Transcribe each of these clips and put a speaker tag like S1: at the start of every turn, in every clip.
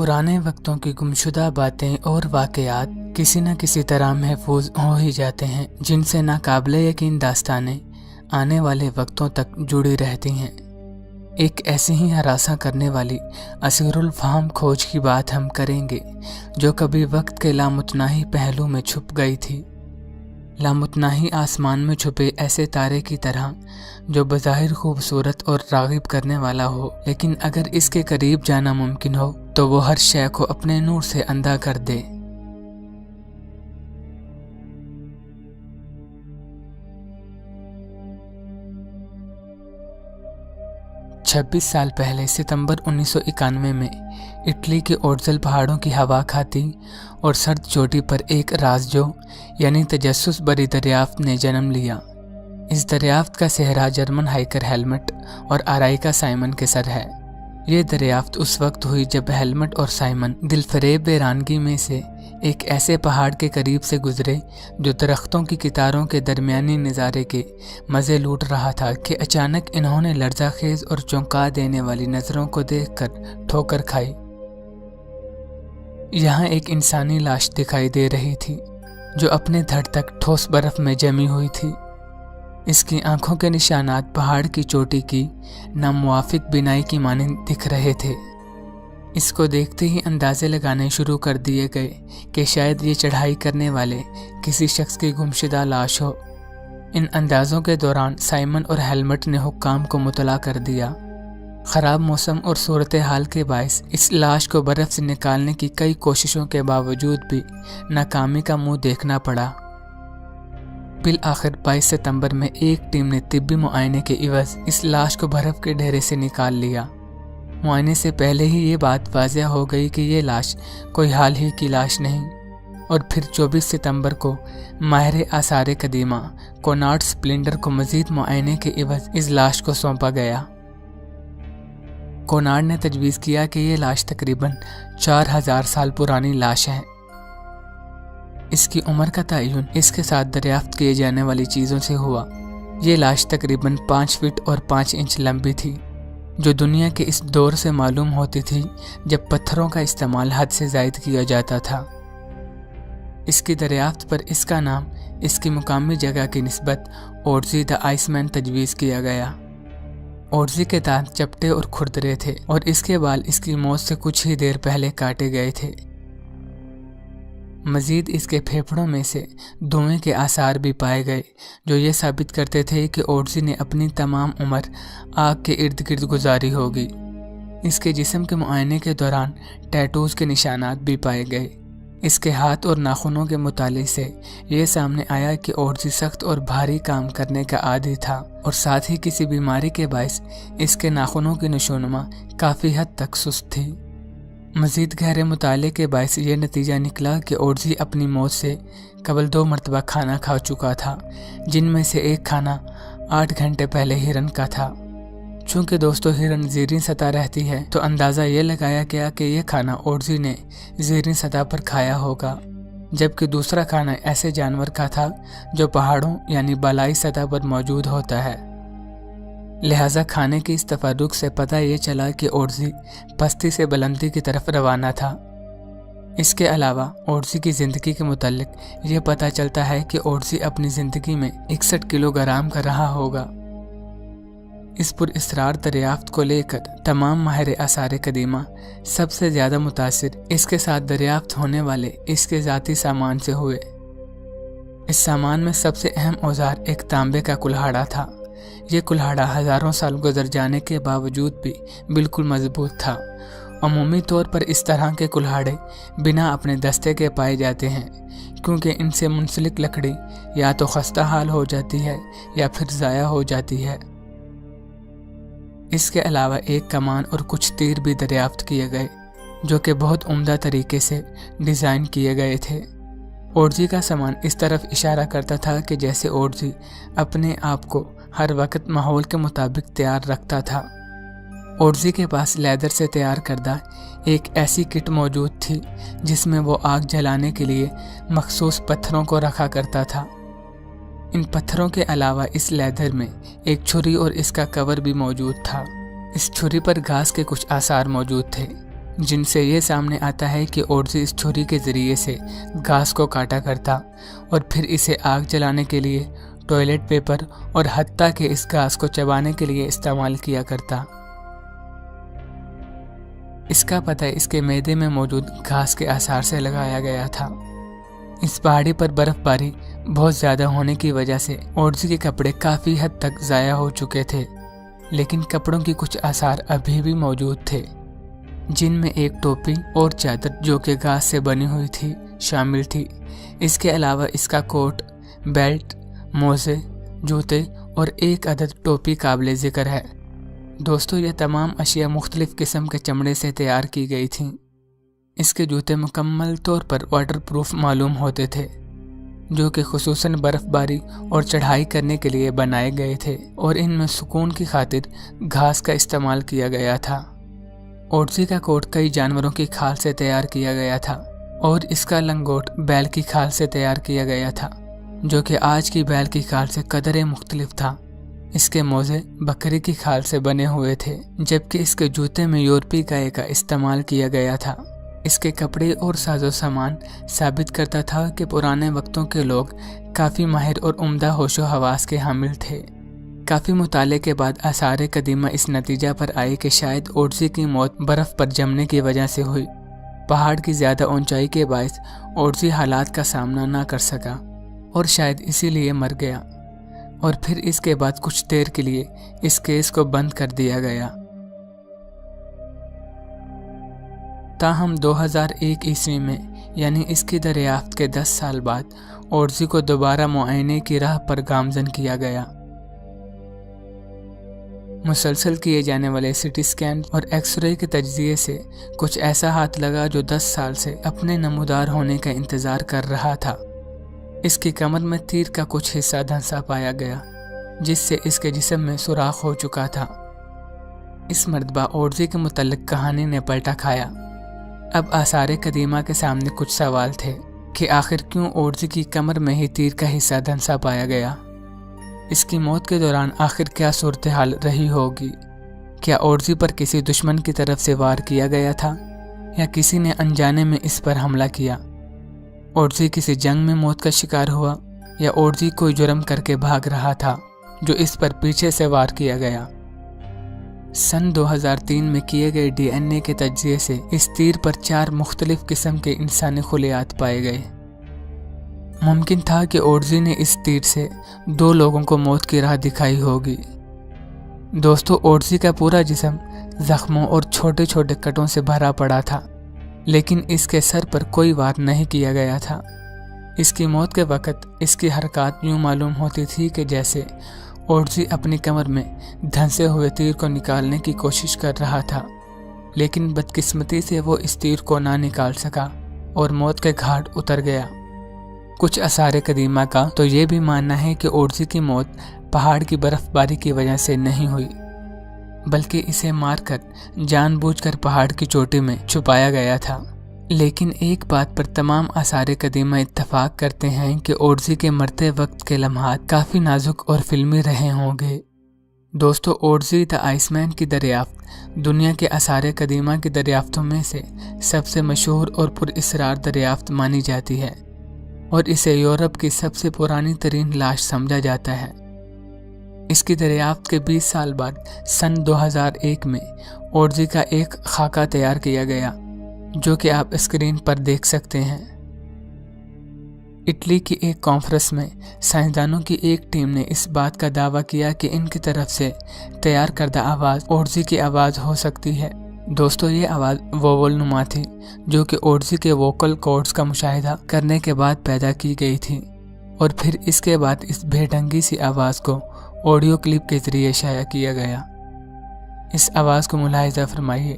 S1: पुराने वक्तों की गुमशुदा बातें और वाक़यात किसी न किसी तरह महफूज हो ही जाते हैं, जिनसे नाकाबिले यकीन दास्तानें आने वाले वक्तों तक जुड़ी रहती हैं। एक ऐसी ही हरासा करने वाली असीरुल फ़हम खोज की बात हम करेंगे, जो कभी वक्त के लामुतनाही पहलू में छुप गई थी। लामुतनाही आसमान में छुपे ऐसे तारे की तरह जो बज़ाहिर खूबसूरत और राग़िब करने वाला हो, लेकिन अगर इसके करीब जाना मुमकिन हो तो वो हर शय को अपने नूर से अंधा कर दे। छब्बीस साल पहले सितंबर 1991 में इटली के ओर्ज़ल पहाड़ों की हवा खाती और सर्द चोटी पर एक राज़जो यानी तजस्सुस भरी दरियाफ्त ने जन्म लिया। इस दरियाफ्त का सेहरा जर्मन हाइकर हेलमट और आराइका साइमन के सर है। ये दरियाफ्त उस वक्त हुई जब हेलमट और साइमन दिलफरेब वीरानगी में से एक ऐसे पहाड़ के करीब से गुजरे जो दरख्तों की कितारों के दरमियानी नज़ारे के मज़े लूट रहा था कि अचानक इन्होंने लर्ज़ाखेज़ और चौंका देने वाली नज़रों को देखकर ठोकर खाई। यहाँ एक इंसानी लाश दिखाई दे रही थी जो अपने धड़ तक ठोस बर्फ में जमी हुई थी। इसकी आंखों के निशानात पहाड़ की चोटी की नामुवाफिक बिनाई की मानिंद दिख रहे थे। इसको देखते ही अंदाजे लगाने शुरू कर दिए गए कि शायद ये चढ़ाई करने वाले किसी शख्स की गुमशुदा लाश हो। इन अंदाजों के दौरान साइमन और हेलमट ने हुक्काम को मुतला कर दिया। ख़राब मौसम और सूरत हाल के बायस इस लाश को बर्फ़ से निकालने की कई कोशिशों के बावजूद भी नाकामी का मुंह देखना पड़ा। बिल आखिर 22 सितंबर में एक टीम ने तिब्बी मुआयने के इवज़ इस लाश को बर्फ़ के ढेरे से निकाल लिया। मुआयने से पहले ही ये बात वाज़िया हो गई कि ये लाश कोई हाल ही की लाश नहीं। और फिर 24 सितंबर को माहिर आसार कदीमा कोनार्ड स्प्लिंडर को मज़ीद मुआयने के इवज़ इस लाश को सौंपा गया। कोनार्ड ने तजवीज़ किया कि ये लाश तकरीबन 4000 साल पुरानी लाश है। इसकी उम्र का तयन इसके साथ दरियाफ्त किए जाने वाली चीज़ों से हुआ। ये लाश तकरीबन 5 फीट और 5 इंच लंबी थी, जो दुनिया के इस दौर से मालूम होती थी जब पत्थरों का इस्तेमाल हद से ज़ायद किया जाता था। इसकी दरियाफ्त पर इसका नाम इसकी मुकामी जगह की निस्बत ओर्ज़ी द आइसमैन तजवीज़ किया गया। ओर्ज़ी के दांत चपटे और खुरदरे थे और इसके बाल इसकी मौत से कुछ ही देर पहले काटे गए थे। मज़ीद इसके फेफड़ों में से धुएं के आसार भी पाए गए, जो ये साबित करते थे कि ओर्ज़ी ने अपनी तमाम उम्र आग के इर्द गिर्द गुजारी होगी। इसके जिस्म के मुआयने के दौरान टैटूज़ के निशानात भी पाए गए। इसके हाथ और नाखूनों के मुताले से ये सामने आया कि ओर्ज़ी सख्त और भारी काम करने का आदी था और साथ ही किसी बीमारी के बायस इसके नाखूनों की नशोनुमा काफ़ी हद तक सुस्त थी। मज़ीद गहरे मुताले के बायस ये नतीजा निकला कि ओर्ज़ी अपनी मौत से कबल 2 मरतबा खाना खा चुका था, जिनमें से एक खाना 8 घंटे पहले हिरन का था। चूँकि दोस्तों हिरन ज़ीरीन सतह रहती है, तो अंदाज़ा ये लगाया गया कि यह खाना ओर्ज़ी ने ज़ीरीन सतह पर खाया होगा, जबकि दूसरा खाना ऐसे जानवर का था जो पहाड़ों यानी बालाई सतह पर मौजूद होता है। लिहाजा खाने की इस तफर्रुक से पता ये चला कि ओर्ज़ी पस्ती से बुलंदी की तरफ रवाना था। इसके अलावा ओर्ज़ी की ज़िंदगी के मुतालिक ये पता चलता है कि ओर्ज़ी अपनी ज़िंदगी में 61 किलोग्राम का रहा होगा। इस पुरअसरार दरियाफ्त को लेकर तमाम माहिर आसार कदीमा सबसे ज़्यादा मुतासिर इसके साथ दरियाफ्त होने वाले इसके ज़ाती सामान से हुए। इस सामान में सबसे अहम औजार एक तांबे का कुल्हाड़ा था। ये कुल्हाड़ा हज़ारों साल गुजर जाने के बावजूद भी बिल्कुल मजबूत था। अमूमी तौर पर इस तरह के कुल्हाड़े बिना अपने दस्ते के पाए जाते हैं, क्योंकि इनसे मुंसलिक लकड़ी या तो खस्ता हाल हो जाती है या फिर ज़ाया हो जाती है। इसके अलावा एक कमान और कुछ तीर भी दरियाफ्त किए गए, जो कि बहुत उम्दा तरीके से डिज़ाइन किए गए थे। ओर्ज़ी का सामान इस तरफ इशारा करता था कि जैसे ओर्ज़ी अपने आप को हर वक्त माहौल के मुताबिक तैयार रखता था। ओर्ज़ी के पास लेदर से तैयार करदा एक ऐसी किट मौजूद थी जिसमें वो आग जलाने के लिए मखसूस पत्थरों को रखा करता था। इन पत्थरों के अलावा इस लेदर में एक छुरी और इसका कवर भी मौजूद था। इस छुरी पर घास के कुछ आसार मौजूद थे, जिनसे ये सामने आता है कि ओडजी इस छुरी के ज़रिए से घास को काटा करता और फिर इसे आग जलाने के लिए, टॉयलेट पेपर और हत्ता के इस घास को चबाने के लिए इस्तेमाल किया करता। इसका पता इसके मैदे में मौजूद घास के आसार से लगाया गया था। इस पहाड़ी पर बर्फबारी बहुत ज़्यादा होने की वजह से ओडजी के कपड़े काफ़ी हद तक ज़ाया हो चुके थे, लेकिन कपड़ों की कुछ आसार अभी भी मौजूद थे, जिनमें एक टोपी और चादर जो कि घास से बनी हुई थी शामिल थी। इसके अलावा इसका कोट, बेल्ट, मोजे, जूते और एक अदद टोपी काबिल ज़िक्र है। दोस्तों, ये तमाम अशिया मुख्तलिफ किस्म के चमड़े से तैयार की गई थीं। इसके जूते मुकम्मल तौर पर वाटरप्रूफ मालूम होते थे, जो कि खुसूसन बर्फबारी और चढ़ाई करने के लिए बनाए गए थे, और इनमें सुकून की खातिर घास का इस्तेमाल किया गया था। ओडजी का कोट कई जानवरों की खाल से तैयार किया गया था और इसका लंगोट बैल की खाल से तैयार किया गया था, जो कि आज की बैल की खाल से कदरे मुख्तलिफ था। इसके मोजे बकरी की खाल से बने हुए थे, जबकि इसके जूते में यूरोपीय गाय का इस्तेमाल किया गया था। इसके कपड़े और साजो सामान साबित करता था कि पुराने वक्तों के लोग काफ़ी माहिर और उम्दा होशो हवास के हामिल थे। काफ़ी मुताले के बाद आसार कदीमा इस नतीजा पर आए कि शायद ओडजी की मौत बर्फ़ पर जमने की वजह से हुई। पहाड़ की ज़्यादा ऊंचाई के बायस ओडजी हालात का सामना ना कर सका और शायद इसीलिए मर गया, और फिर इसके बाद कुछ देर के लिए इस केस को बंद कर दिया गया। ताहम 2001 ईस्वी में, यानी इसकी दरियाफ्त के 10 साल बाद, ओडजी को दोबारा मुआयने की राह पर गामजन किया गया। मुसलसल किए जाने वाले सिटी स्कैन और एक्सरे के तजज़िये से कुछ ऐसा हाथ लगा जो 10 साल से अपने नमूदार होने का इंतज़ार कर रहा था। इसकी कमर में तीर का कुछ हिस्सा धंसा पाया गया, जिससे इसके जिस्म में सुराख हो चुका था। इस मर्तबा ओडजी के मुतल्लिक कहानी ने पलटा खाया। अब आसार कदीमा के सामने कुछ सवाल थे कि आखिर क्यों ओडजी की कमर में ही तीर का हिस्सा धंसा पाया गया। इसकी मौत के दौरान आखिर क्या सूरत हाल रही होगी? क्या ओडजी पर किसी दुश्मन की तरफ से वार किया गया था या किसी ने अनजाने में इस पर हमला किया? ओडजी किसी जंग में मौत का शिकार हुआ या ओडजी कोई जुर्म करके भाग रहा था जो इस पर पीछे से वार किया गया? सन 2003 में किए गए DNA के तजज़िये से इस तीर पर 4 मुख्तलिफ किस्म के इंसानी खुलियात पाए गए। मुमकिन था कि ओडजी ने इस तीर से 2 लोगों को मौत की राह दिखाई होगी। दोस्तों, ओडजी का पूरा जिस्म जख्मों और छोटे छोटे कटों से भरा पड़ा था, लेकिन इसके सर पर कोई वार नहीं किया गया था। इसकी मौत के वक़्त इसकी हरकत यूँ मालूम होती थी कि जैसे ओडजी अपनी कमर में धंसे हुए तीर को निकालने की कोशिश कर रहा था, लेकिन बदकिस्मती से वो इस तीर को ना निकाल सका और मौत के घाट उतर गया। कुछ आसार कदीमा का तो ये भी मानना है कि ओडजी की मौत पहाड़ की बर्फबारी की वजह से नहीं हुई, बल्कि इसे मारकर जानबूझकर पहाड़ की चोटी में छुपाया गया था। लेकिन एक बात पर तमाम आसार कदीमा इत्तफाक करते हैं कि ओडजी के मरते वक्त के लम्हात काफ़ी नाजुक और फिल्मी रहे होंगे। दोस्तों, ओडजी द आइसमैन की दरियाफ्त दुनिया के आसार कदीमा की दरियाफ्तों में से सबसे मशहूर और पुरअसरार दरियाफ्त मानी जाती है और इसे यूरोप की सबसे पुरानी तरीन लाश समझा जाता है। इसकी दरियाफ्त के 20 साल बाद सन 2001 में ओडजी का एक खाका तैयार किया गया, जो कि आप स्क्रीन पर देख सकते हैं। इटली की एक कॉन्फ्रेंस में साइंसदानों की एक टीम ने इस बात का दावा किया कि इनकी तरफ से तैयार करदा आवाज़ ओडजी की आवाज़ हो सकती है। दोस्तों, ये आवाज़ वोवल नुमा थी, जो कि ओडजी के वोकल कॉर्ड्स का मुशाहिदा करने के बाद पैदा की गई थी, और फिर इसके बाद इस बेढंगी सी आवाज़ को ऑडियो क्लिप के ज़रिए शाया किया गया। इस आवाज़ को मुलाहिजा फरमाइए।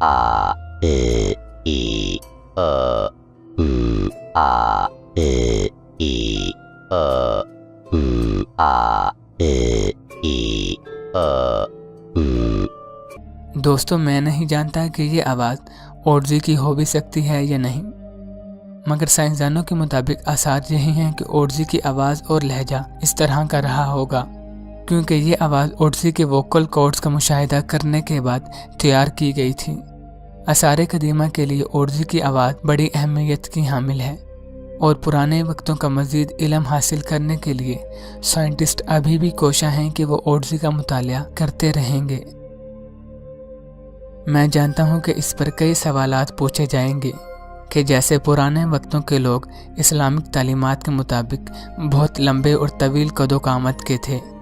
S2: आ ए ई अ उ आ ए ई अ उ आ ए ई अ उ।
S1: दोस्तों, मैं नहीं जानता कि ये आवाज़ ओडजी की हो भी सकती है या नहीं, मगर साइंसदानों के मुताबिक आसार यही हैं कि ओडजी की आवाज़ और लहजा इस तरह का रहा होगा, क्योंकि ये आवाज़ ओडिसी के वोकल कॉर्ड्स का मुशाहिदा करने के बाद तैयार की गई थी। आसार कदीमा के लिए ओडिसी की आवाज़ बड़ी अहमियत की हामिल है और पुराने वक्तों का मज़ीद इल्म हासिल करने के लिए साइंटिस्ट अभी भी कोशा हैं कि वो ओडिसी का मुतालिया करते रहेंगे। मैं जानता हूँ कि इस पर कई सवालात पूछे जाएंगे कि जैसे पुराने वक्तों के लोग इस्लामिक तालीमात के मुताबिक बहुत लंबे और तवील कदो-कामत के थे,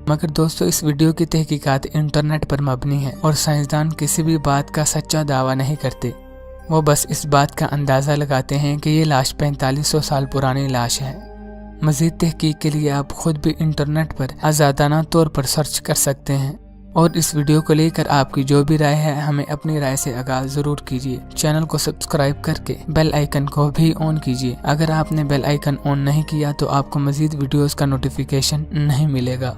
S1: मगर दोस्तों इस वीडियो की तहकीकात इंटरनेट पर मबनी है और साइंसदान किसी भी बात का सच्चा दावा नहीं करते। वो बस इस बात का अंदाज़ा लगाते हैं कि ये लाश 4500 साल पुरानी लाश है। मज़ीद तहकीक के लिए आप खुद भी इंटरनेट पर आज़ादाना तौर पर सर्च कर सकते हैं। और इस वीडियो को लेकर आपकी जो भी राय है हमें अपनी राय से आगाज़ ज़रूर कीजिए। चैनल को सब्सक्राइब करके बेल आइकन को भी ऑन कीजिए। अगर आपने बेल आइकन ऑन नहीं किया तो आपको मज़ीद वीडियोज़ का नोटिफिकेशन नहीं मिलेगा।